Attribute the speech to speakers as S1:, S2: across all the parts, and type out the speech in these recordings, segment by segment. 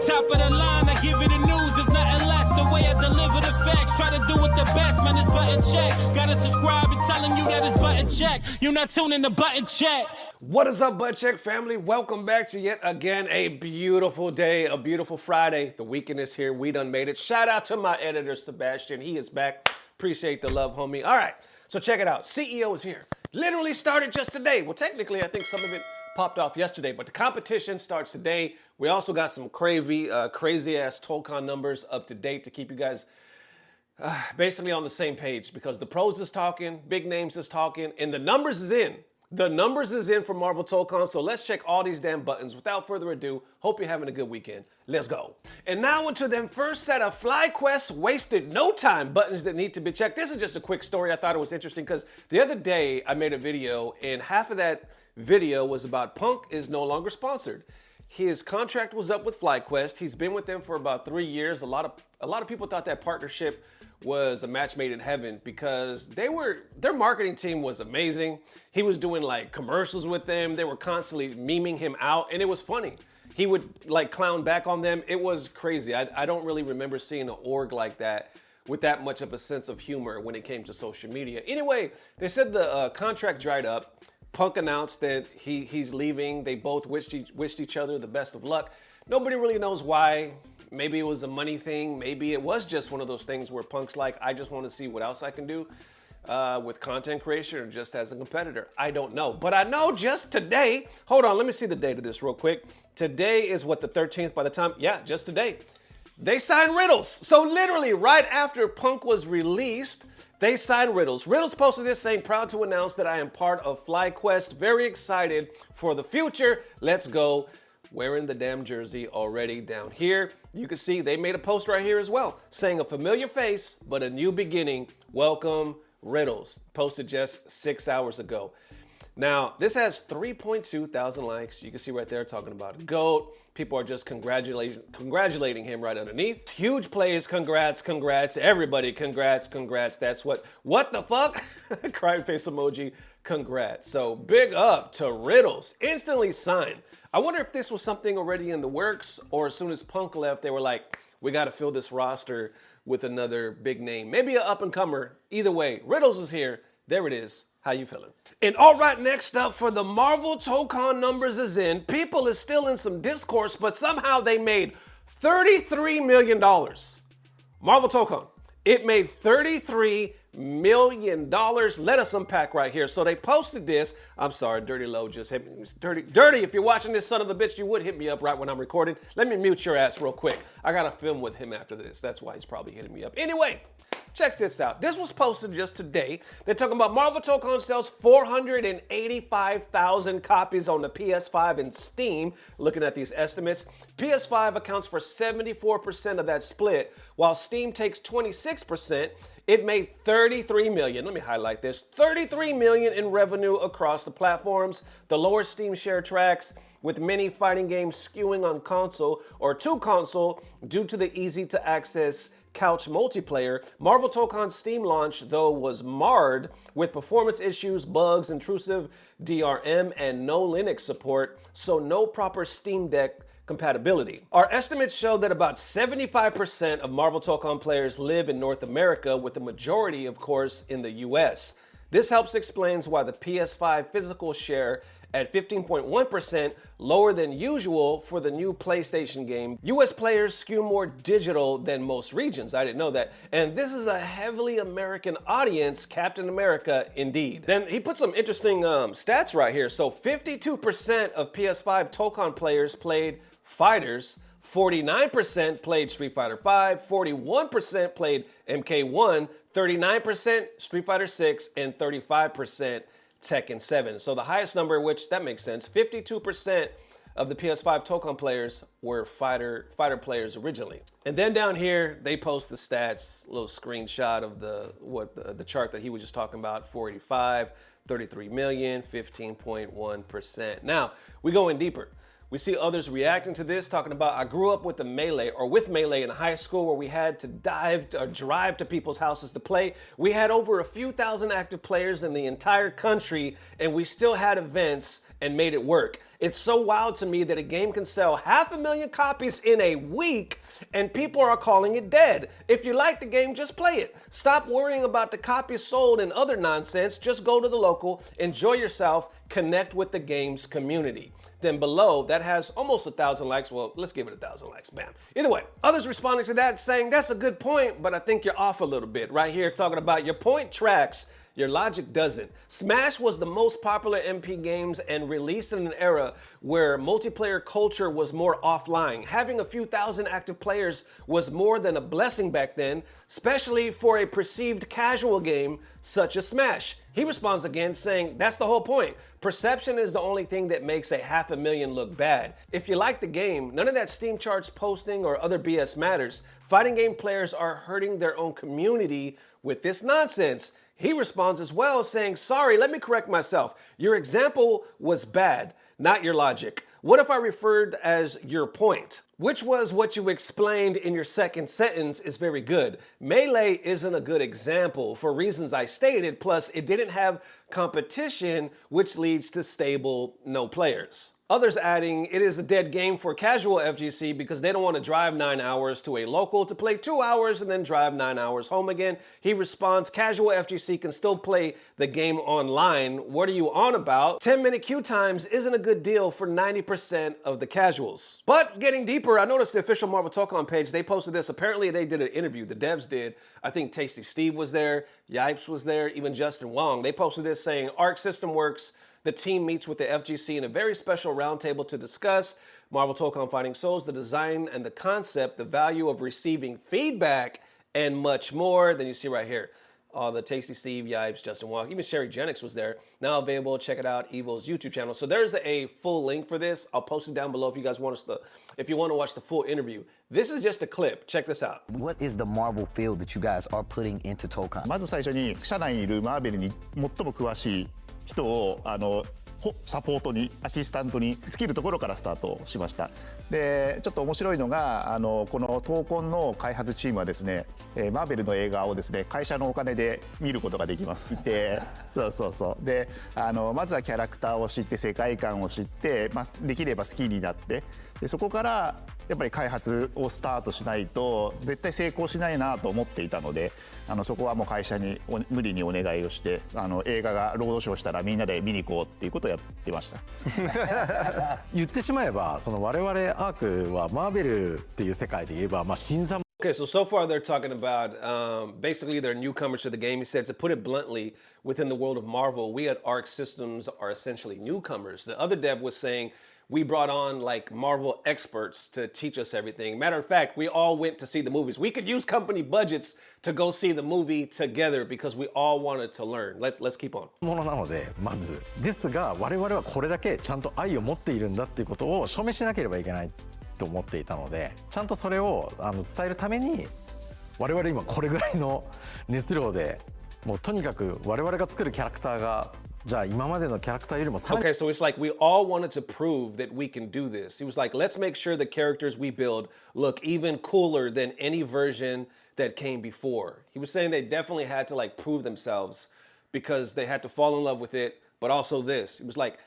S1: Top of the line, I give you the news, there's nothing less. The way I deliver the facts, try to do it the best, man, it's button check. Gotta subscribe and telling you that it's button check. You're not tuning to button check.
S2: What is up, Butt Check family? Welcome back to yet again a beautiful day, a beautiful Friday. The weekend is here. We done made it. Shout out to my editor, Sebastian. He is back. Appreciate the love, homie. All right, so check it out. CEO is here. Literally started just today. Well, technically, I think some of it popped off yesterday, but the competition starts today. We also got some crazy-ass Tōkon numbers up to date to keep you guys basically on the same page, because the pros is talking, big names is talking, and the numbers is in. The numbers is in for Marvel Tokon, so let's check all these damn buttons. Without further ado, hope you're having a good weekend. Let's go. And now into them first set of FlyQuest wasted no time buttons that need to be checked. This is just a quick story. I thought it was interesting because the other day I made a video, and half of that video was about Punk is no longer sponsored. His contract was up with FlyQuest. He's been with them for about 3 years. A lot of people thought that partnership was a match made in heaven because their marketing team was amazing. He was doing like commercials with them. They were constantly memeing him out, and it was funny. He would like clown back on them. It was crazy. I don't really remember seeing an org like that with that much of a sense of humor when it came to social media. Anyway, they said the contract dried up. Punk announced that he's leaving. They both wished each other the best of luck. Nobody really knows why. Maybe it was a money thing. Maybe it was just one of those things where Punk's like, I just want to see what else I can do with content creation or just as a competitor. I don't know. But I know just today, hold on, let me see the date of this real quick. Today is what, the 13th by the time, yeah, just today. They signed Riddles. So literally right after Punk was released, they signed Riddles. Riddles posted this saying, proud to announce that I am part of FlyQuest. Very excited for the future. Let's go. Wearing the damn jersey already down here. You can see they made a post right here as well, saying a familiar face, but a new beginning. Welcome, Riddles. Posted just 6 hours ago. Now, this has 3.2 thousand likes. You can see right there talking about GOAT. People are just congratulating him right underneath. Huge plays, congrats. Everybody, congrats. That's what the fuck? Crying face emoji, congrats. So big up to Riddles, instantly signed. I wonder if this was something already in the works, or as soon as Punk left, they were like, we got to fill this roster with another big name. Maybe an up-and-comer. Either way, Riddles is here. There it is. How you feeling? And all right, next up for the Marvel Tokon numbers is in. People is still in some discourse, but somehow they made $33 million. Marvel Tokon, it made $33 million. Let us unpack right here. So they posted this. I'm sorry, Dirty Low just hit me. Dirty, if you're watching this, son of a bitch, you would hit me up right when I'm recording. Let me mute your ass real quick. I got to film with him after this. That's why he's probably hitting me up. Anyway, check this out. This was posted just today. They're talking about Marvel Tokon sells 485,000 copies on the PS5 and Steam. Looking at these estimates, PS5 accounts for 74% of that split, while Steam takes 26%. It made $33 million. Let me highlight this. $33 million in revenue across the platforms. The lower Steam share tracks, with many fighting games skewing on console or to console due to the easy-to-access couch multiplayer. Marvel Tokon's Steam launch, though, was marred with performance issues, bugs, intrusive DRM, and no Linux support, so no proper Steam Deck compatibility. Our estimates show that about 75% of Marvel Tokon players live in North America, with the majority, of course, in the US. This helps explains why the PS5 physical share at 15.1%, lower than usual for the new PlayStation game. US players skew more digital than most regions. I didn't know that. And this is a heavily American audience, Captain America indeed. Then he put some interesting stats right here. So 52% of PS5 Tokon players played fighters, 49% played Street Fighter V, 41% played MK1, 39% Street Fighter 6, and 35% Tekken 7. So the highest number, which that makes sense, 52% of the PS5 Tokon players were fighter players originally. And then down here, they post the stats, a little screenshot of the chart that he was just talking about, 485, 33 million, 15.1%. Now, we go in deeper. We see others reacting to this, talking about, I grew up with Melee in high school where we had to drive to people's houses to play. We had over a few thousand active players in the entire country, and we still had events and made it work. It's so wild to me that a game can sell 500,000 copies in a week and people are calling it dead. If you like the game, just play it. Stop worrying about the copies sold and other nonsense. Just go to the local, enjoy yourself, connect with the game's community. Then below, that has almost 1,000 likes. Well, let's give it 1,000 likes, bam. Either way, others responding to that saying, that's a good point, but I think you're off a little bit. Right here, talking about your point tracks, your logic doesn't. Smash was the most popular MP games and released in an era where multiplayer culture was more offline. Having a few thousand active players was more than a blessing back then, especially for a perceived casual game such as Smash. He responds again saying, that's the whole point. Perception is the only thing that makes a 500,000 look bad. If you like the game, none of that Steam charts posting or other BS matters. Fighting game players are hurting their own community with this nonsense. He responds as well saying, sorry, let me correct myself. Your example was bad, not your logic. What if I referred as your point? Which was what you explained in your second sentence is very good. Melee isn't a good example for reasons I stated, plus it didn't have competition, which leads to stable no players. Others adding, it is a dead game for casual FGC because they don't want to drive 9 hours to a local to play 2 hours and then drive 9 hours home again. He responds, casual FGC can still play the game online. What are you on about? 10-minute queue times isn't a good deal for 90% of the casuals. But getting deeper, I noticed the official Marvel Tokon page, they posted this. Apparently they did an interview, the devs did. I think Tasty Steve was there, Yipes was there, even Justin Wong. They posted this saying, Arc System works. The team meets with the FGC in a very special roundtable to discuss Marvel Tokon Fighting Souls, the design and the concept, the value of receiving feedback, and much more. Then you see right here, the Tasty Steve, Yipes, Justin Wong, even Sherry Jennings was there. Now available, check it out, Evo's YouTube channel. So there's a full link for this. I'll post it down below if you guys want if you want to watch the full interview. This is just a clip. Check this out.
S3: What is the Marvel feel that you guys are putting into Tokon?
S4: まず最初に社内にいるマーベルに最も詳しい人をサポートにアシスタントに尽きるところからスタートしました。でちょっと面白いのがこのトーコンの開発チームはですね、マーベルの映画をですね会社のお金で見ることができます。でそうでまずはキャラクターを知って世界観を知って、できれば好きになってでそこからやっぱり開発をスタートしないと絶対成功しないなと思っていたのでそこはもう会社に無理にお願いをして映画がロードショーしたらみんなで見に行こうっていうことをやってました
S5: 言ってしまえばその我々アークはマーベルっていう世界で言えば新参
S2: Okay, so far they're talking about basically they're newcomers to the game. He said, to put it bluntly, within the world of Marvel, we at Arc Systems are essentially newcomers. The other dev was saying, we brought on like Marvel experts to teach us everything. Matter of fact, we all went to see the movies. We could use company budgets to go see the movie together because we all wanted to learn. Let's keep on.
S5: ものなのでまずですが我々はこれだけちゃんと愛を持っているんだっていうことを証明しなければいけないと思っていたのでちゃんとそれを伝えるために我々今これぐらいの熱量でもうとにかく我々が作るキャラクターがじゃあ今までのキャラクターよりもさらに
S2: Okay, so it's like we all wanted to prove that we can do this. He was like, let's make sure the characters we build look even cooler than any version that came before. He was saying they definitely had to like prove themselves because they had to fall in love with it, but also this. He was like,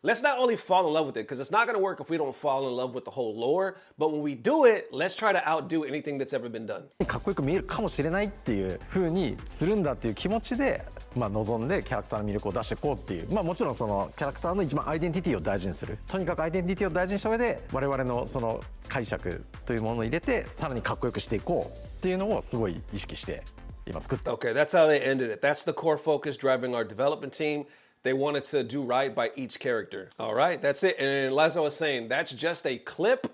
S2: let's not only fall in love with it, because it's not going to work if we don't fall in love with the whole lore, but when we do it, let's try to outdo anything that's ever been done.
S5: かっこよく見えるかもしれないっていう風にするんだっていう気持ちで、望んでキャラクターの魅力を出していこうっていう、もちろんそのキャラクターの一番アイデンティティを大事にする。とにかくアイデンティティを大事にした上で、我々のその解釈というものを入れて、さらにかっこよくしていこうっていうのをすごい意識して今作った。
S2: Okay, that's how they ended it. That's the core focus driving our development team. They wanted to do right by each character. All right, that's it. And as I was saying, that's just a clip.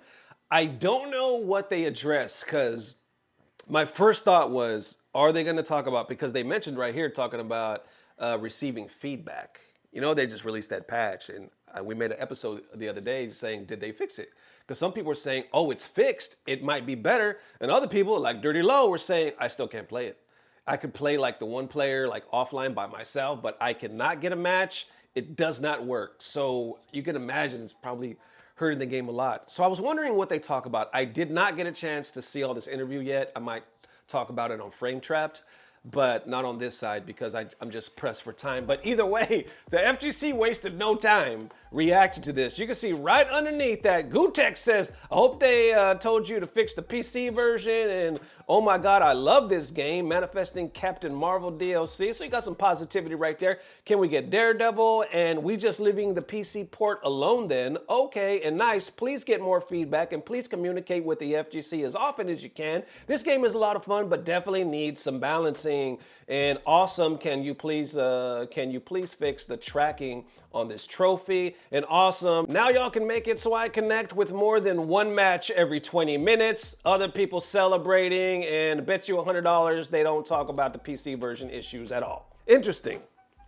S2: I don't know what they address because my first thought was, are they going to talk about, because they mentioned right here talking about receiving feedback. You know, they just released that patch and we made an episode the other day saying, did they fix it? Because some people were saying, oh, it's fixed. It might be better. And other people like Dirty Low were saying, I still can't play it. I could play like the one player, like offline by myself, but I cannot get a match. It does not work. So you can imagine it's probably hurting the game a lot. So I was wondering what they talk about. I did not get a chance to see all this interview yet. I might talk about it on Frame Trapped. but not on this side because I'm just pressed for time. But either way, the FGC wasted no time reacting to this. You can see right underneath that, Gutex says, I hope they told you to fix the PC version, and oh my God, I love this game, manifesting Captain Marvel DLC. So you got some positivity right there. Can we get Daredevil, and we just leaving the PC port alone then? Okay, and nice. Please get more feedback, and please communicate with the FGC as often as you can. This game is a lot of fun, but definitely needs some balancing. And awesome, can you please fix the tracking on this trophy? And awesome, now y'all can make it so I connect with more than one match every 20 minutes. Other people celebrating, and bet you $100 they don't talk about the PC version issues at all. Interesting.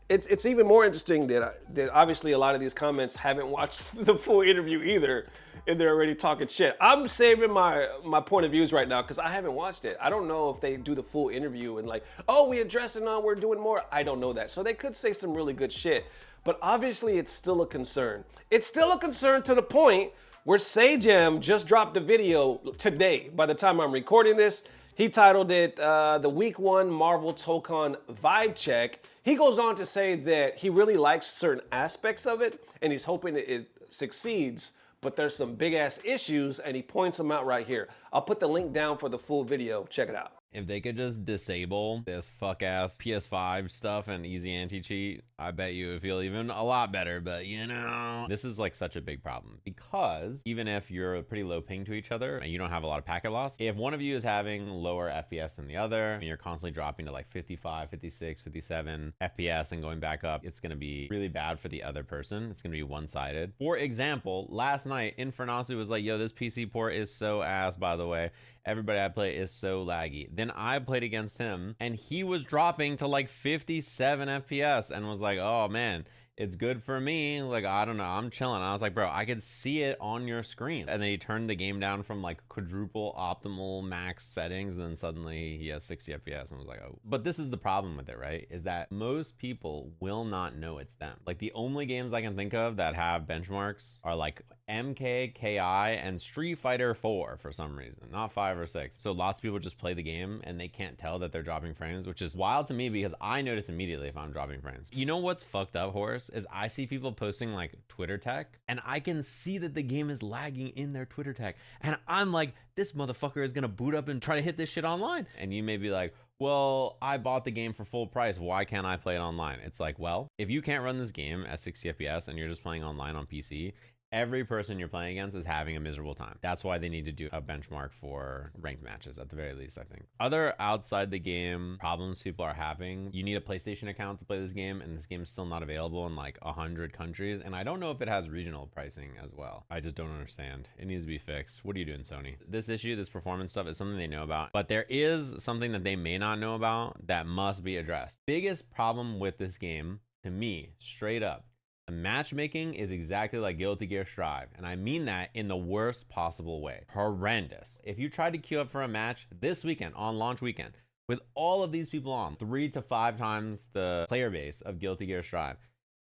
S2: It's even more interesting that obviously a lot of these comments haven't watched the full interview either, and they're already talking shit. I'm saving my point of views right now because I haven't watched it. I don't know if they do the full interview and like, oh, we addressing on, we're doing more. I don't know that. So they could say some really good shit, but obviously it's still a concern. It's still a concern to the point where Sajam just dropped a video today. By the time I'm recording this, he titled it the Week 1 Marvel Tokon Vibe Check. He goes on to say that he really likes certain aspects of it and he's hoping it succeeds, but there's some big ass issues and he points them out right here. I'll put the link down for the full video. Check it out.
S6: If they could just disable this fuck-ass PS5 stuff and easy anti-cheat, I bet you would feel even a lot better. But, you know, this is like such a big problem because even if you're pretty low ping to each other and you don't have a lot of packet loss, if one of you is having lower FPS than the other and you're constantly dropping to like 55, 56, 57 FPS and going back up, it's going to be really bad for the other person. It's going to be one-sided. For example, last night, Infernasu was like, yo, this PC port is so ass, by the way. Everybody I play is so laggy. Then I played against him and he was dropping to like 57 FPS and was like, oh man, it's good for me. Like, I don't know, I'm chilling. I was like, bro, I could see it on your screen. And then he turned the game down from like quadruple optimal max settings. And then suddenly he has 60 FPS and was like, oh. But this is the problem with it, right? Is that most people will not know it's them. Like the only games I can think of that have benchmarks are like MK, KI, and Street Fighter 4 for some reason, not 5 or 6. So lots of people just play the game and they can't tell that they're dropping frames, which is wild to me because I notice immediately if I'm dropping frames. You know what's fucked up, Horace? Is I see people posting like Twitter tech and I can see that the game is lagging in their Twitter tech. And I'm like, this motherfucker is gonna boot up and try to hit this shit online. And you may be like, well, I bought the game for full price. Why can't I play it online? It's like, well, if you can't run this game at 60 FPS and you're just playing online on PC, every person you're playing against is having a miserable time. That's why they need to do a benchmark for ranked matches at the very least, I think. Other outside the game problems people are having, you need a PlayStation account to play this game, and this game is still not available in like 100 countries. And I don't know if it has regional pricing as well. I just don't understand. It needs to be fixed. What are you doing, Sony? This issue, this performance stuff is something they know about, but there is something that they may not know about that must be addressed. Biggest problem with this game, to me, straight up, matchmaking is exactly like Guilty Gear Strive, and I mean that in the worst possible way. Horrendous. If you tried to queue up for a match this weekend on launch weekend with all of these people on, 3 to 5 times the player base of Guilty Gear Strive,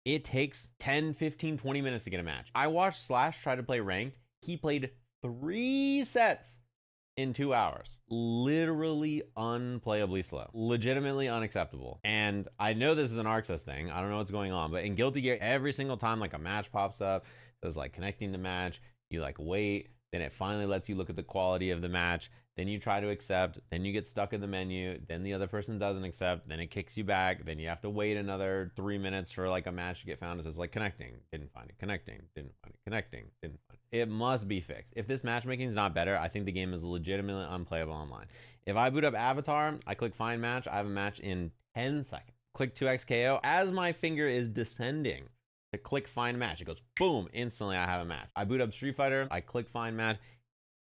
S6: it takes 10, 15, 20 minutes to get a match. I watched Slash try to play ranked. He played 3 sets in 2 hours. Literally unplayably slow, legitimately unacceptable. And I know this is an ArcSys thing, I don't know what's going on, but in Guilty Gear, every single time like a match pops up, there's like connecting the match, you like wait, then it finally lets you look at the quality of the match, then you try to accept, then you get stuck in the menu, then the other person doesn't accept, then it kicks you back, then you have to wait another 3 minutes for like a match to get found. It says like connecting, didn't find it, connecting, didn't find it, connecting, didn't find it. It must be fixed. If this matchmaking is not better, I think the game is legitimately unplayable online. If I boot up Avatar, I click find match, I have a match in 10 seconds. Click 2x KO. As my finger is descending to click find match, it goes boom, instantly I have a match. I boot up Street Fighter, I click find match,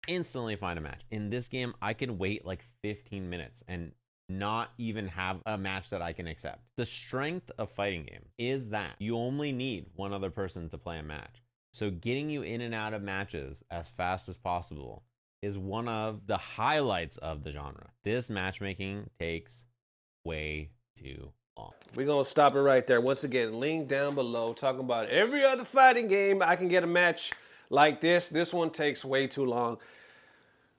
S6: instantly find a match. In this game, I can wait like 15 minutes and not even have a match that I can accept. The strength of fighting games is that you only need one other person to play a match. So getting you in and out of matches as fast as possible is one of the highlights of the genre. This matchmaking takes way too long.
S2: We're going to stop it right there. Once again, link down below talking about every other fighting game I can get a match like this. This one takes way too long.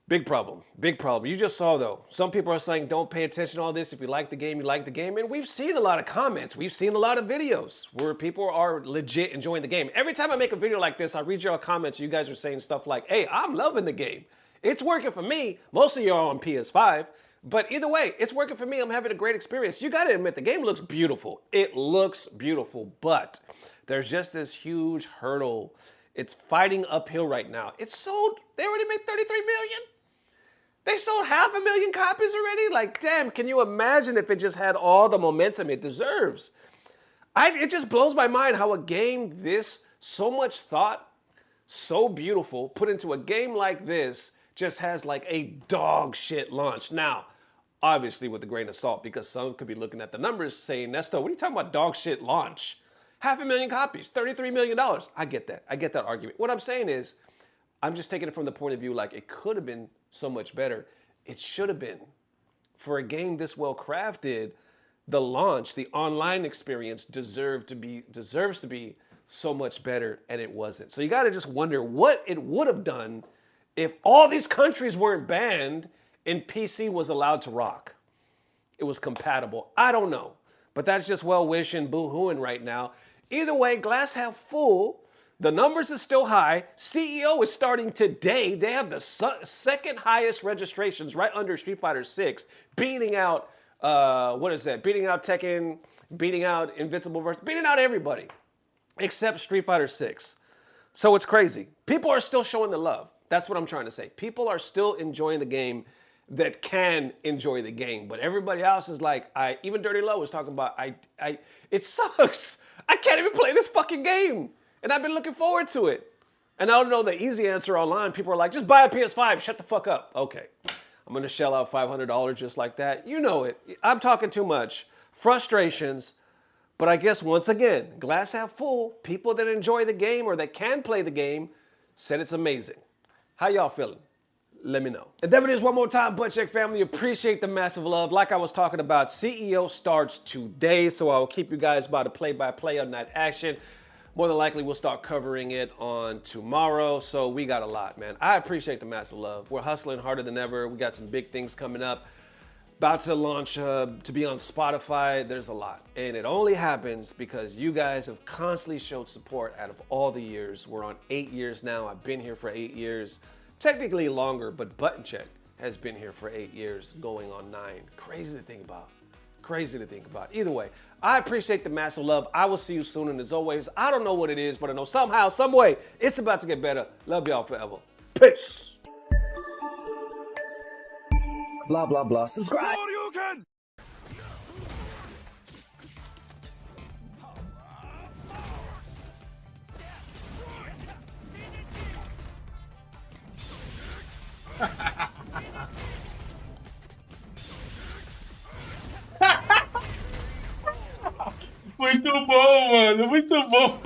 S2: Big problem. Big problem. You just saw, though, some people are saying don't pay attention to all this. If you like the game, you like the game. And we've seen a lot of comments. We've seen a lot of videos where people are legit enjoying the game. Every time I make a video like this, I read your comments. You guys are saying stuff like, hey, I'm loving the game. It's working for me. Most of you are on PS5. But either way, it's working for me. I'm having a great experience. You got to admit, the game looks beautiful. It looks beautiful. But there's just this huge hurdle. It's fighting uphill right now. It's sold. They already made 33 million. They sold 500,000 copies already? Like, damn, can you imagine if it just had all the momentum it deserves? It just blows my mind how a game this, so much thought, so beautiful, put into a game like this, just has like a dog shit launch. Now, obviously with a grain of salt, because some could be looking at the numbers saying, Nesto, what are you talking about dog shit launch? 500,000 copies, $33 million. I get that. I get that argument. What I'm saying is, I'm just taking it from the point of view like it could have been so much better. It should have been. For a game this well crafted, the launch, the online experience deserves to be so much better, and it wasn't. So you got to just wonder what it would have done if all these countries weren't banned and PC was allowed to rock. It was compatible. I don't know. But that's just well-wishing, boo-hooing right now. Either way, glass half full. The numbers are still high. CEO is starting today. They have the second highest registrations right under Street Fighter 6, beating out, beating out Tekken, beating out Invincible Versus, beating out everybody except Street Fighter 6. So it's crazy. People are still showing the love. That's what I'm trying to say. People are still enjoying the game that can enjoy the game. But everybody else is like, even Dirty Low was talking about, it sucks. I can't even play this fucking game. And I've been looking forward to it. And I don't know the easy answer online. People are like, just buy a PS5, shut the fuck up. Okay, I'm gonna shell out $500 just like that. You know it. I'm talking too much. Frustrations. But I guess once again, glass half full, people that enjoy the game or that can play the game said it's amazing. How y'all feeling? Let me know. And there it is one more time, Butt Check family. Appreciate the massive love. Like I was talking about, CEO starts today, so I'll keep you guys by the play-by-play on that action. More than likely, we'll start covering it on tomorrow. So we got a lot, man. I appreciate the massive love. We're hustling harder than ever. We got some big things coming up. About to launch to be on Spotify. There's a lot. And it only happens because you guys have constantly showed support out of all the years. We're on 8 years now. I've been here for 8 years. Technically longer, but Button Check has been here for 8 years, going on 9. Crazy to think about. Crazy to think about. Either way, I appreciate the massive love. I will see you soon. And as always, I don't know what it is, but I know somehow, some way, it's about to get better. Love y'all forever. Peace.
S3: Blah, blah, blah. Subscribe.
S7: Muito bom, mano. Muito bom.